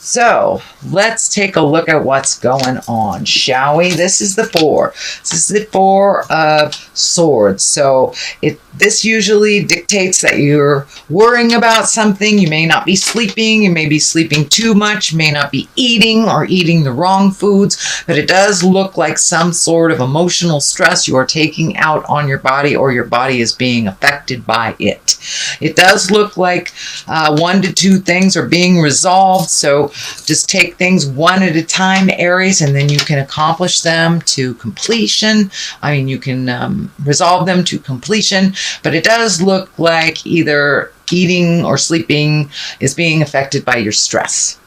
So let's take a look at what's going on, shall we? This is the 4. This is the 4 of Swords. So this usually dictates that you're worrying about something. You may not be sleeping. You may be sleeping too much. You may not be eating or eating the wrong foods. But it does look like some sort of emotional stress you are taking out on your body, or your body is being affected by it. It does look like 1 to 2 things are being resolved. So just take things one at a time, Aries, and then you can accomplish them to completion. I mean, you can resolve them to completion, but it does look like either eating or sleeping is being affected by your stress.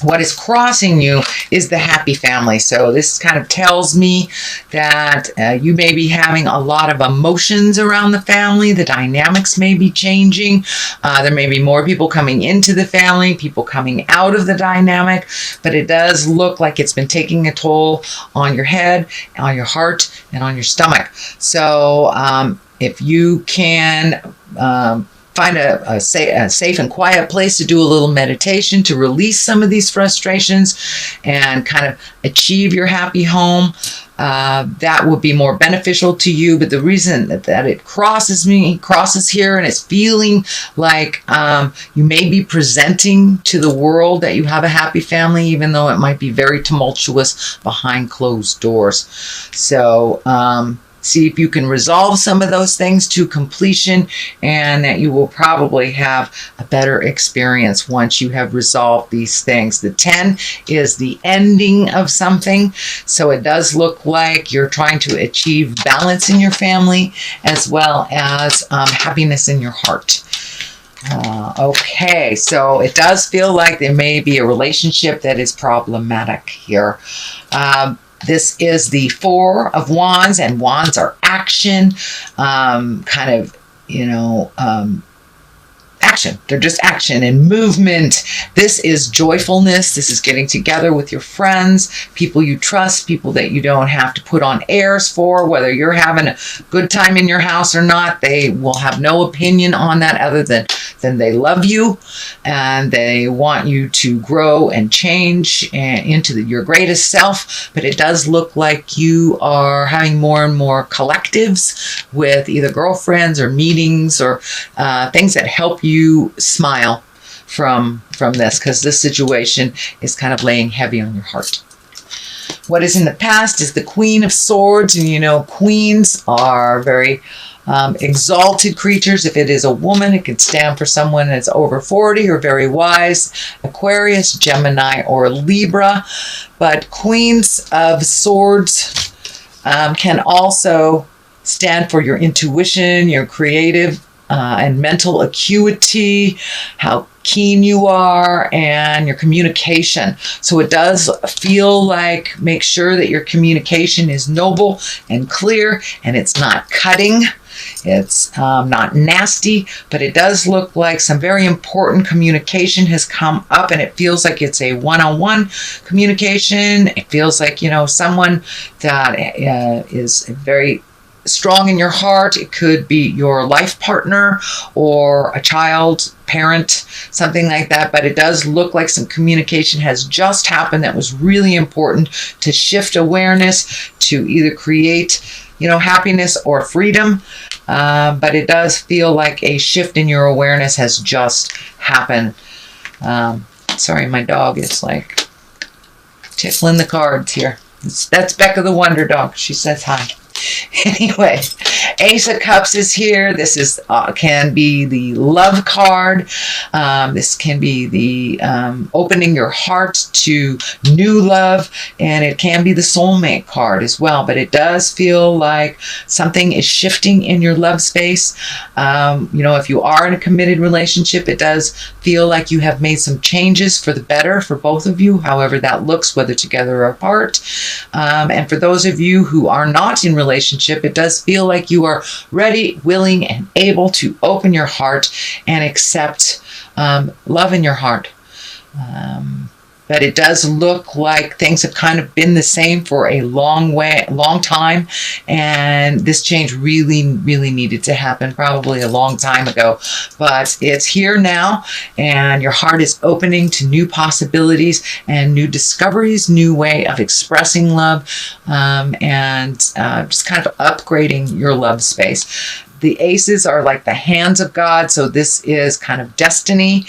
What is crossing you is the happy family. So this kind of tells me that you may be having a lot of emotions around the family. The dynamics may be changing. There may be more people coming into the family, people coming out of the dynamic, but it does look like it's been taking a toll on your head, on your heart, and on your stomach. So if you can find a safe and quiet place to do a little meditation to release some of these frustrations and kind of achieve your happy home, that would be more beneficial to you. But the reason that it crosses here, and it's feeling like you may be presenting to the world that you have a happy family, even though it might be very tumultuous behind closed doors. So see if you can resolve some of those things to completion, and that you will probably have a better experience once you have resolved these things. The 10 is the ending of something. So it does look like you're trying to achieve balance in your family, as well as happiness in your heart. Okay, so it does feel like there may be a relationship that is problematic here. This is the 4 of Wands, and Wands are action, action. They're just action and movement. This is joyfulness. This is getting together with your friends, people you trust, people that you don't have to put on airs for. Whether you're having a good time in your house or not, they will have no opinion on that other than they love you and they want you to grow and change into your greatest self. But it does look like you are having more and more collectives with either girlfriends or meetings or things that help you smile from this, because this situation is kind of laying heavy on your heart. What is in the past is the Queen of Swords, and you know queens are very exalted creatures. If it is a woman, it could stand for someone that's over 40 or very wise, Aquarius, Gemini, or Libra. But Queens of Swords can also stand for your intuition, your creative and mental acuity, how keen you are, and your communication. So it does feel like, make sure that your communication is noble and clear, and it's not cutting. It's not nasty, but it does look like some very important communication has come up, and it feels like it's a one-on-one communication. It feels like, someone that is very strong in your heart. It could be your life partner or a child, parent, something like that. But it does look like some communication has just happened that was really important to shift awareness, to either create, happiness or freedom. But it does feel like a shift in your awareness has just happened. Sorry, my dog is like tickling the cards here. That's Becca the Wonder Dog. She says hi. Anyway, Ace of Cups is here. This is can be the love card. This can be the opening your heart to new love, and it can be the soulmate card as well. But it does feel like something is shifting in your love space. If you are in a committed relationship, it does feel like you have made some changes for the better for both of you, however that looks, whether together or apart. And for those of you who are not in relationship, it does feel like you are ready, willing, and able to open your heart and accept love in your heart. but it does look like things have kind of been the same for a long time, and this change really needed to happen probably a long time ago, but it's here now, and your heart is opening to new possibilities and new discoveries, new way of expressing love, and just kind of upgrading your love space. The aces are like the hands of God, so this is kind of destiny,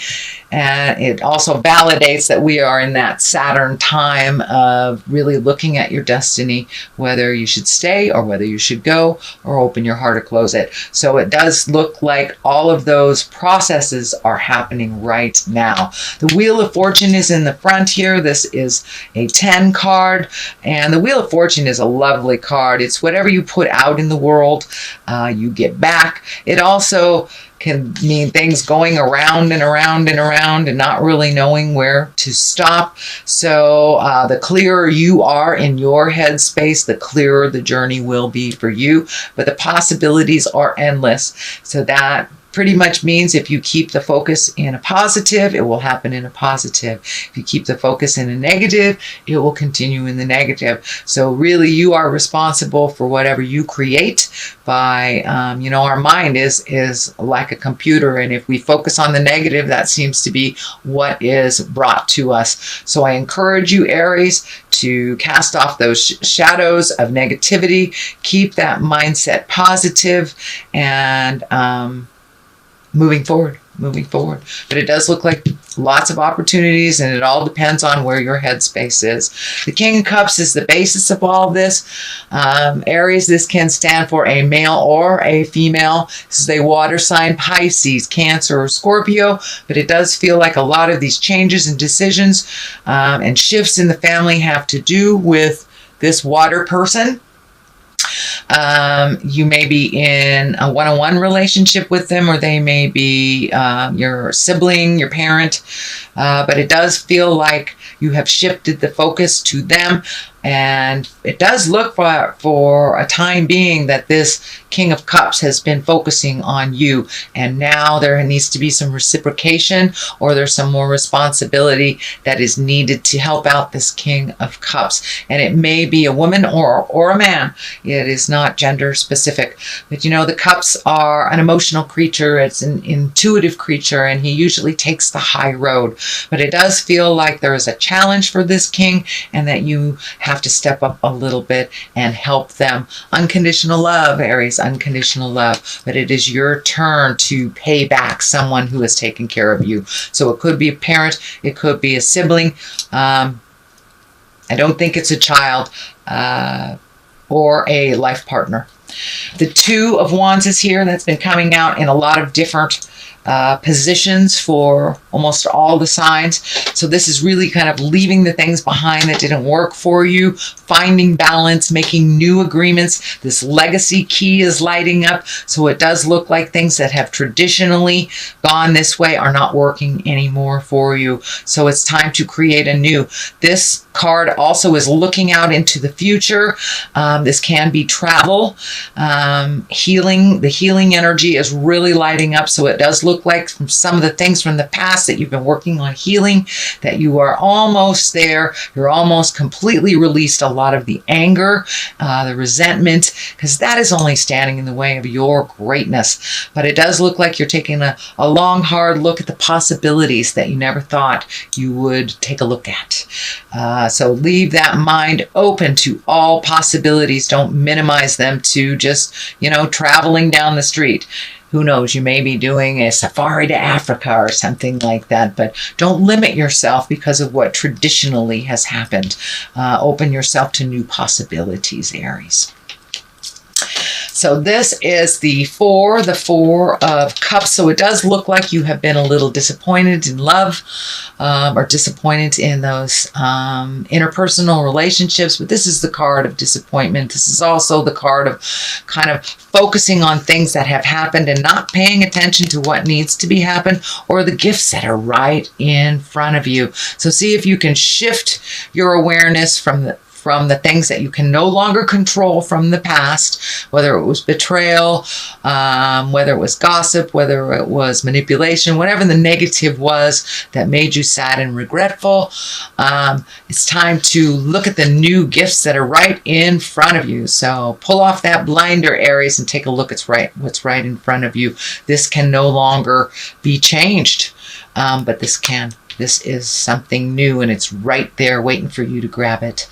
and it also validates that we are in that Saturn time of really looking at your destiny, whether you should stay or whether you should go or open your heart or close it. So it does look like all of those processes are happening right now. The Wheel of Fortune is in the front here. This is a 10 card, and the Wheel of Fortune is a lovely card. It's whatever you put out in the world, you get back. It also can mean things going around and around and around and not really knowing where to stop. So the clearer you are in your headspace, the clearer the journey will be for you. But the possibilities are endless. So that pretty much means if you keep the focus in a positive, it will happen in a positive. If you keep the focus in a negative, it will continue in the negative. So really you are responsible for whatever you create by, our mind is like a computer, and if we focus on the negative, that seems to be what is brought to us. So I encourage you, Aries, to cast off those shadows of negativity, keep that mindset positive, and moving forward. But it does look like lots of opportunities, and it all depends on where your headspace is. The King of Cups is the basis of all of this. Aries, this can stand for a male or a female. This is a water sign, Pisces, Cancer, or Scorpio, but it does feel like a lot of these changes and decisions and shifts in the family have to do with this water person. You may be in a one-on-one relationship with them, or they may be your sibling, your parent, but it does feel like you have shifted the focus to them. And it does look for a time being that this King of Cups has been focusing on you. And now there needs to be some reciprocation, or there's some more responsibility that is needed to help out this King of Cups. And it may be a woman or a man. It is not gender specific. But the Cups are an emotional creature. It's an intuitive creature, and he usually takes the high road. But it does feel like there is a challenge for this king, and that you have to step up a little bit and help them. Unconditional love, Aries, unconditional love. But it is your turn to pay back someone who has taken care of you. So it could be a parent, it could be a sibling. I don't think it's a child or a life partner. The Two of Wands is here. That's been coming out in a lot of different positions for almost all the signs. So this is really kind of leaving the things behind that didn't work for you, finding balance, making new agreements. This legacy key is lighting up. So it does look like things that have traditionally gone this way are not working anymore for you. So it's time to create a new. This card also is looking out into the future. This can be travel, healing. The healing energy is really lighting up. So it does look like from some of the things from the past that you've been working on healing, that you are almost there. You're almost completely released a lot of the anger, the resentment, because that is only standing in the way of your greatness. But it does look like you're taking a long, hard look at the possibilities that you never thought you would take a look at. So leave that mind open to all possibilities. Don't minimize them to just, traveling down the street. Who knows, you may be doing a safari to Africa or something like that, but don't limit yourself because of what traditionally has happened. Open yourself to new possibilities, Aries. So this is the Four of Cups. So it does look like you have been a little disappointed in love, or disappointed in those interpersonal relationships. But this is the card of disappointment. This is also the card of kind of focusing on things that have happened and not paying attention to what needs to be happened, or the gifts that are right in front of you. So see if you can shift your awareness from from the things that you can no longer control from the past, whether it was betrayal, whether it was gossip, whether it was manipulation, whatever the negative was that made you sad and regretful. It's time to look at the new gifts that are right in front of you. So pull off that blinder, Aries, and take a look at what's right in front of you. This can no longer be changed, but this can. This is something new, and it's right there waiting for you to grab it.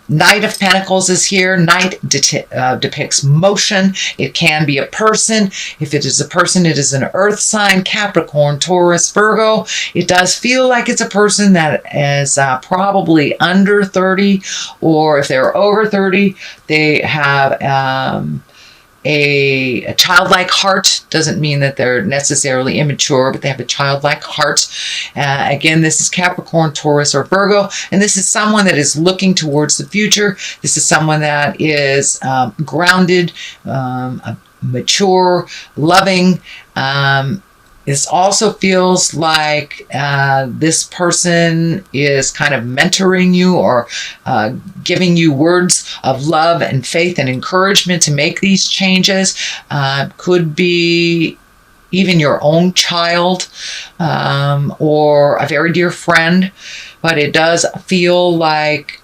Knight of Pentacles is here. Knight depicts motion. It can be a person. If it is a person, it is an earth sign, Capricorn, Taurus, Virgo. It does feel like it's a person that is probably under 30, or if they're over 30, they have a childlike heart. Doesn't mean that they're necessarily immature, but they have a childlike heart. Again, this is Capricorn, Taurus, or Virgo, and this is someone that is looking towards the future. This is someone that is grounded, mature, loving. This also feels like this person is kind of mentoring you, or giving you words of love and faith and encouragement to make these changes. Could be even your own child, or a very dear friend, but it does feel like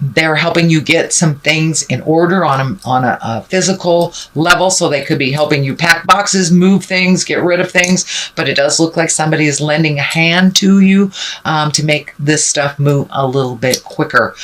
they're helping you get some things in order on a physical level. So they could be helping you pack boxes, move things, get rid of things, but it does look like somebody is lending a hand to you to make this stuff move a little bit quicker.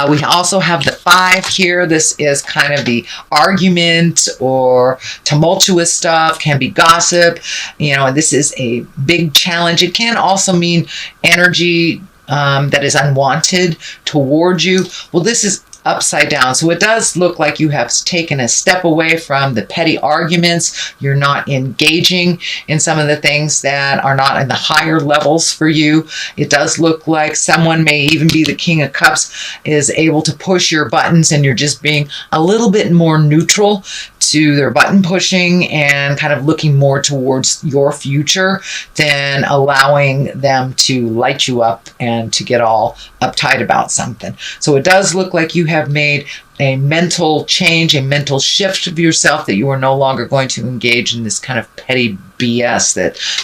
We also have the 5 here. This is kind of the argument or tumultuous stuff, can be gossip, and this is a big challenge. It can also mean energy that is unwanted towards you. Well, this is upside down. So it does look like you have taken a step away from the petty arguments. You're not engaging in some of the things that are not in the higher levels for you. It does look like someone, may even be the King of Cups, is able to push your buttons, and you're just being a little bit more neutral to their button pushing and kind of looking more towards your future than allowing them to light you up and to get all uptight about something. So it does look like you have made a mental change, a mental shift of yourself, that you are no longer going to engage in this kind of petty BS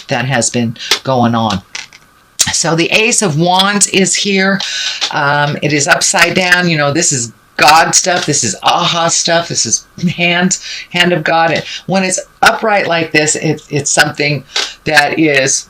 that has been going on. So the Ace of Wands is here. It is upside down. This is God stuff. This is aha stuff. This is hand of God. And when it's upright like this, it's something that is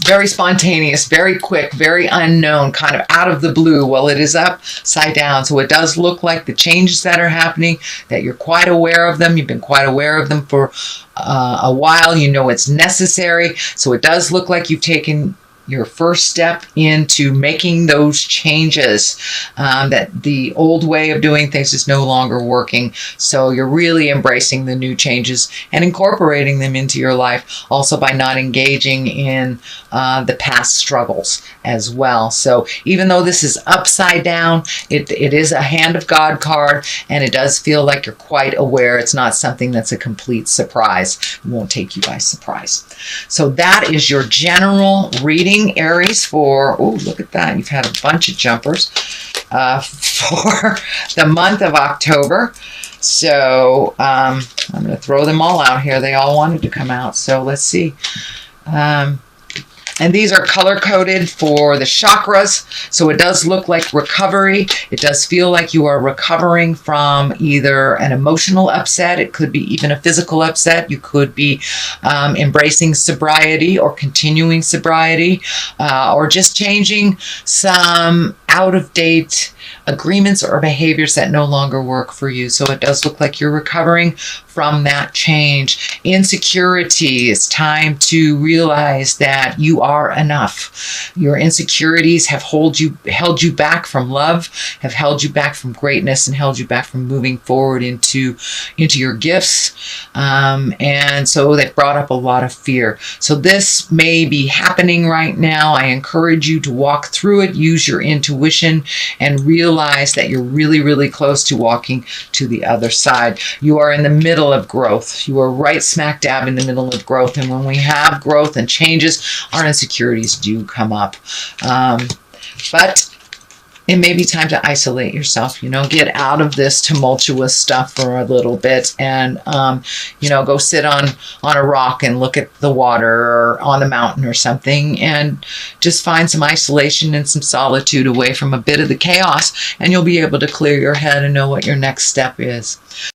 very spontaneous, very quick, very unknown, kind of out of the blue. Well, it is upside down. So it does look like the changes that are happening, that you're quite aware of them. You've been quite aware of them for a while. It's necessary. So it does look like you've taken your first step into making those changes, that the old way of doing things is no longer working. So you're really embracing the new changes and incorporating them into your life, also by not engaging in the past struggles as well. So even though this is upside down, it is a Hand of God card, and it does feel like you're quite aware. It's not something that's a complete surprise. It won't take you by surprise. So that is your general reading, Aries, for, oh, look at that. You've had a bunch of jumpers for the month of October. So I'm going to throw them all out here. They all wanted to come out. So let's see. And these are color-coded for the chakras. So it does look like recovery. It does feel like you are recovering from either an emotional upset. It could be even a physical upset. You could be embracing sobriety or continuing sobriety, or just changing some out-of-date agreements or behaviors that no longer work for you. So it does look like you're recovering from that change. Insecurity, it's time to realize that you are enough. Your insecurities have held you back from love, have held you back from greatness, and held you back from moving forward into your gifts. And so they've brought up a lot of fear. So this may be happening right now. I encourage you to walk through it, use your intuition, and realize that you're really, really close to walking to the other side. You are in the middle of growth. You are right smack dab in the middle of growth. And when we have growth and changes, our insecurities do come up. But it may be time to isolate yourself, get out of this tumultuous stuff for a little bit and, go sit on a rock and look at the water or on a mountain or something and just find some isolation and some solitude away from a bit of the chaos, and you'll be able to clear your head and know what your next step is.